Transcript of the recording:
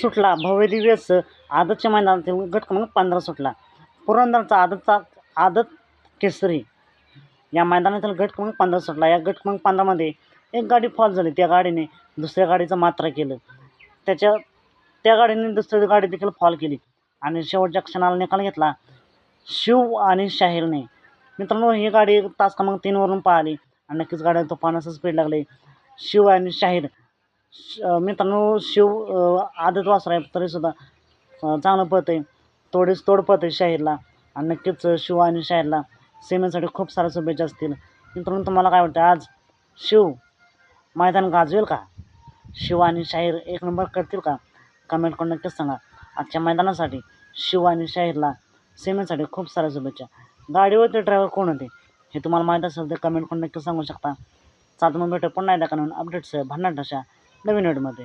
सुटला. भव्य दिव्य असं आदतच्या मैदानातील गट क्रमांक 15 सुटला. पुरंदरचा आदत केसरी या मैदानातील गट क्रमांक 15 सुटला. या गट क्रमांक 15मध्ये एक गाडी फॉल झाली. त्या गाडीने दुसऱ्या गाडीचं मात्रा केलं. त्या गाडीने दुसरी गाडी देखील फॉल केली आणि शेवटच्या क्षणाला निकाल घेतला शिव आणि शाहीरने. मित्रांनो, ही गाडी तास क्रमांक 3 वरून पळाली आणि नक्कीच गाड्या तुफान असं स्पीड लागले. शिव आणि शाहीर मित्रांनो, शिव आदत वासर आहे तरीसुद्धा चांगलं पळतंय. तोड पळतंय शाहीरला आणि नक्कीच शिव आणि शाहीरला सेमीसाठी खूप साऱ्या शुभेच्छा असतील. मित्रांनो, तुम्हाला काय वाटतं, आज शिव मैदान गाजवेल का? शिव आणि शाहीर एक नंबर करतील का? कमेंट करून नक्कीच सांगा. आजच्या मैदानासाठी शिव आणि शाहीरला सेमीसाठी खूप साऱ्या शुभेच्छा. गाडीवरचे ड्रायव्हर कोण होते हे तुम्हाला माहीत असेल तर कमेंट करून नक्कीच सांगू शकता. चालतं, मग भेटू पुन्हा एकदा नवीन अपडेट्स भन्नाट अशा नवीन व्हिडिओमध्ये.